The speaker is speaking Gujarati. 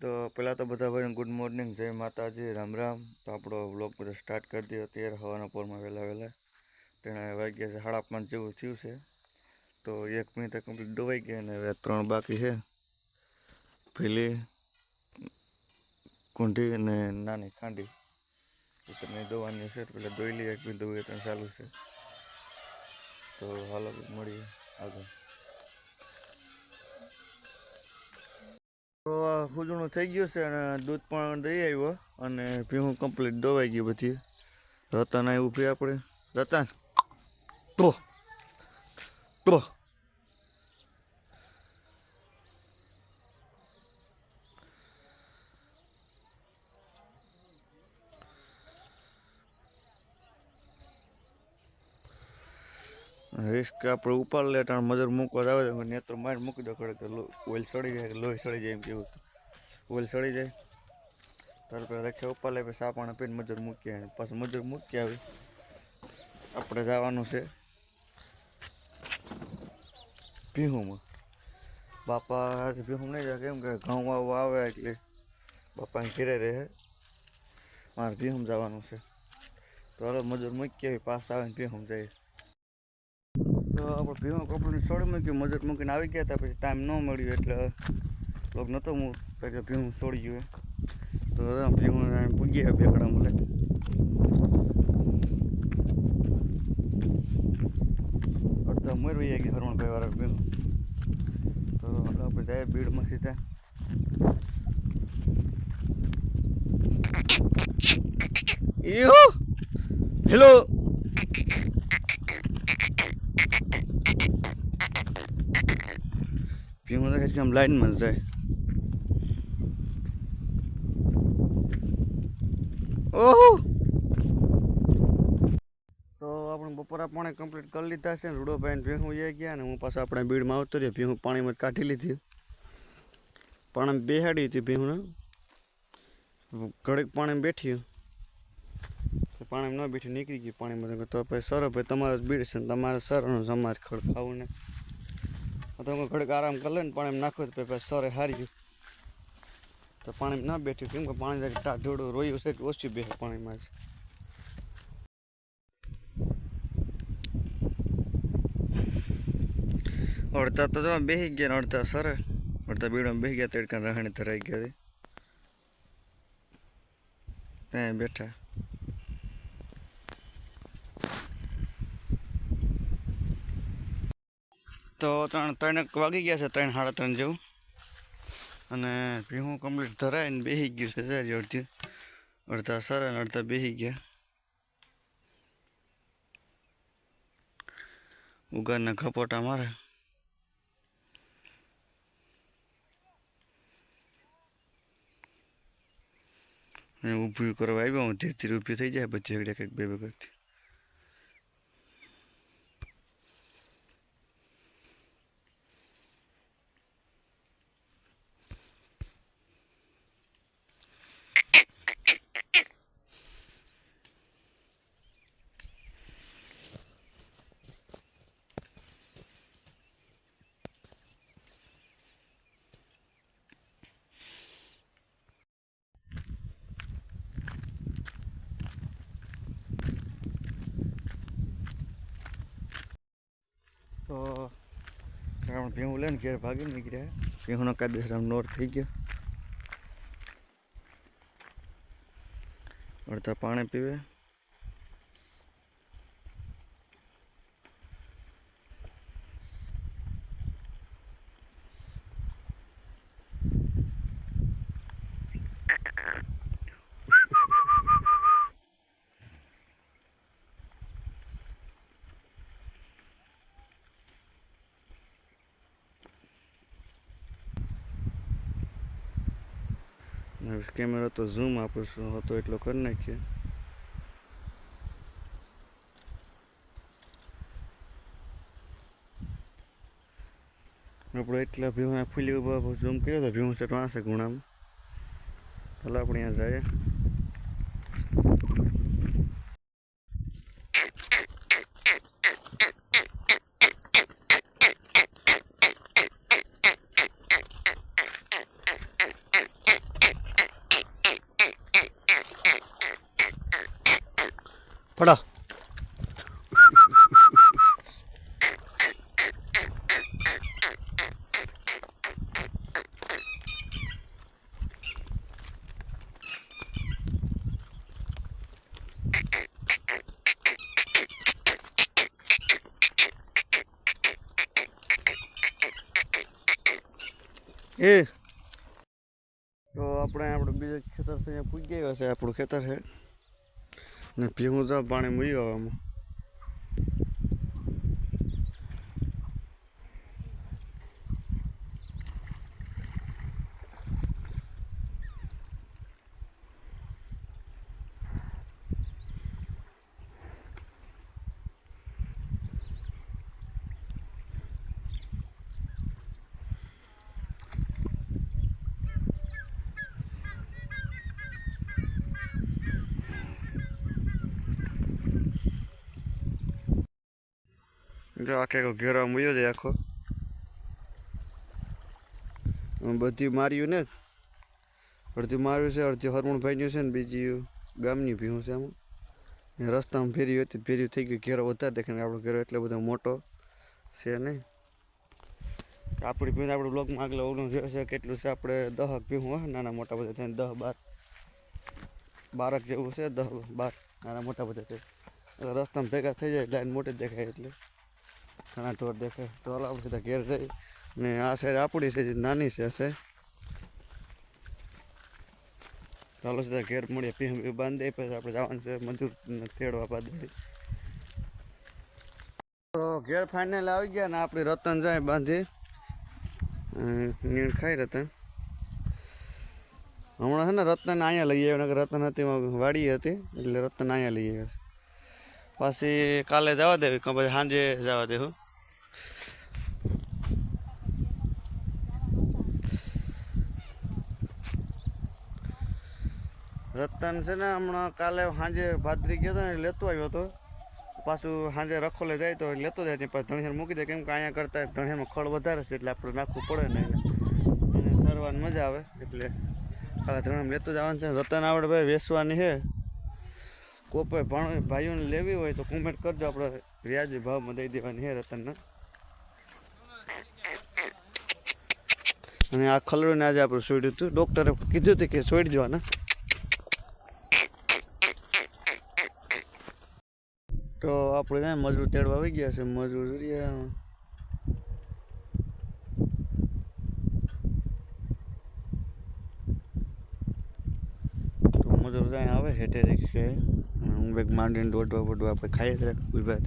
તો પહેલાં તો બધા ભાઈને ગુડ મોર્નિંગ, જય માતાજી, રામ રામ. તો આપણો વ્લોગ બધો સ્ટાર્ટ કરી દઈએ અત્યારે હવાના પોરમાં વહેલા તેના વાગ્યા છે 5:30 જેવું થયું છે. તો 1 મિનિટ કમ્પ્લીટ ડોવાઈ ગયા અને હવે 3 બાકી છે. પેલી કુંઢી અને નાની ખાંડી એ તમને દોવાની છે. પેલા દોઈ લઈએ, 1 મિનિટ દોઈ ત્રણ ચાલુ છે. તો હાલો મળીએ આગળ. તો હુજણું થઈ ગયું છે અને દૂધ પણ દઈ આવ્યો અને ભીહું કમ્પ્લીટ દોવાઈ ગયું બધી. રતન આવી ઊભી આપણે. રતન તો રિસ્ક આપણે ઉપાડ લે ટાણ મજૂર મૂકવા જ આવે છે. નેત્ર મારી મૂકી દો ખડે કે ઓઇલ સડી જાય, લોહી સડી જાય એમ કેવું. ઓઇલ સડી જાય તાર પેલા રખ્યા ઉપાડ લે, પછી સાપાણે પીને મજૂર મૂકી આવે. પાછું મજૂર મૂકી આવી આપણે જવાનું છે ભીહુંમાં. બાપા ભીહું નહીં જાય, કેમ કે ઘઉં વાવવા આવે એટલે બાપાને ઘેરે રહે. મારે ભીહું જવાનું છે. તો હાલો મજૂર મૂકી આવી, પાસ આવે ને ભીહું જાય. તો આપણે ભીહું કપડું છોડી મૂક્યું, મજૂર મૂકીને આવી ગયા હતા. પછી ટાઈમ ન મળ્યો એટલે લોક નહોતો હું કે ભીહું છોડી ગયું. તો ભીહું પૂગી ગયા બેકડા મળે. અડધા મરવી ગયા હરમણભાઈ વાળા ભીહું. તો આપણે જાય ભીડમાં સીધા. હેલો ભીહું દેખાય કે આમ લાઈનમાં જાય. ઓહો તો આપણે બપોરા પાણી કમ્પ્લીટ કરી લીધા છે. રૂડોભાઈને ભીહું જઈ ગયા ને હું પાછા આપણે બીડમાં આવતો રહ્યો. ભીહું પાણીમાં કાઢી લીધી, પાણીમાં બેહાડી હતી ભીહુંને. ઘડીક પાણીમાં બેઠી, પાણીમાં ન બેઠી નીકળી ગઈ પાણીમાં. તો પછી સર ભાઈ તમારે બીડ છે ને તમારે સરનું અમારે ખડ ખાવું ને. તો હું ઘડીક આરામ કરી લે ને પાણીમાં નાખું તો પછી સરે હારી ગયું. તો પાણીમાં ના બેઠ્યું, કેમ કે પાણી ઢોળું રોયું છે કે ઓછું બેસે પાણીમાં જ. અડધા તો જો બેસી ગયા ને અડધા સરે, અડધા બીડમાં બેસી ગયા. તડકા રહાણી ધરાઈ ગયા ત્યાં બેઠા. તો 3 વાગી ગયા છે, 3 સાડા 3 જેવું. અને ભીહું કમ્પ્લીટ ધરાઈને બેસી ગયું છે. સારી અડધી અડધા સરે ને અડધા બેસી ગયા. ઉગારના ખપોટા મારે. ઊભી કરવા આવ્યો હું, ધીરે ધીરે ઊભી થઈ જાય બધી એકડે કંઈક બે કરતી. તો આપણે ભીહું લઈને ઘેર ભાગી નીકળ્યા. ભીહુંનો કાયદેસર આમ નોર થઈ ગયો. અડધા પાણી પીવે. કેમેરા તો ઝૂમ આપણું હતો એટલો કરી નાખીએ. આપણે એટલા ભીહું ફૂલી ઉભા ઝૂમ કર્યો તો ભીહું છે વાંસે ગુણામાં. ચાલો આપણે અહીંયા જઈએ. પડો. એ તો આપણે બીજે ખેતર છે અહીંયા પૂજી ગયા છે. આપણું ખેતર છે ને ભીહું તો પાણી મૂક્યો આમાં. જો આખે ઘેરા મૂયો છે આખો. બધી માર્યું ને, અડધી માર્યું છે, અડધી હરમણભાઈનું છે ને બીજી ગામની ભીહું છે. આમાં રસ્તામાં ફેરી હતી, ફેરી થઈ ગયું. ઘેરો વધારે દેખાય, આપણો ઘેરો એટલો બધો મોટો છે નહીં. આપણી ભીહું આપણે બ્લોકમાં આગળ ઓલું જોયું છે કેટલું છે. આપણે 10 ભીહું હોય નાના મોટા બધા થઈને 10 12 જેવું છે. 10 12 નાના મોટા બધા છે. રસ્તામાં ભેગા થઈ જાય લાઈન મોટી દેખાય એટલે ઘણા ઢોર દેખાય. તો હાલ આપણે સીધા ઘેર જઈ ને આ સાઈડ આપણી છે નાની છે હશે. ચાલો સીધા ઘેર મળીએ. ભીહું બાંધી પછી આપણે જવાનું છે મજૂર તેડવા બાંધી. તો ઘેર ફાઇનલ આવી ગયા ને આપણી રતન જાય બાંધી નીણ ખાઈ રતન. હમણાં છે ને રતન અહીંયા લઈ આવ્યો. રતન હતી વાડી હતી એટલે રતન અહીંયા લઈ આવ્યો. પાછી કાલે જવા દેવી કે પછી સાંજે જવા દેવું. રતન છે ને હમણાં કાલે સાંજે ભાદરી ગયો હતો ને લેતો આવ્યો હતો. પાછું સાંજે રખોલે જાય તો લેતો જાય પાછું ધણિયાર મૂકી દે. કેમ કે અહીંયા કરતાં ધણિયારમાં ખળ વધારે છે એટલે આપણે નાખવું પડે ને એને સરવાની મજા આવે એટલે કાલે ધણિયામાં લેતો જવાનું છે. રતન આવડે ભાઈ વેચવાની છે. કોઈ ભાઈઓને લેવી હોય તો કોમેન્ટ કરજો. આપણે વ્યાજબી ભાવમાં દઈ દેવાની છે રતનને. અને આ ખલડુને આજે આપણે છોડ્યું હતું. ડૉક્ટરે કીધું હતું કે છોડી જવાના. તો આપણે ત્યાં મજૂર તેડવા આવી ગયા છે. મજૂર તો મજૂર ત્યાં આવે હેઠે રિક્ષે. હું બેગ માંડીને દોડવા આપણે ખાઈએ જ રાખ ઉભા.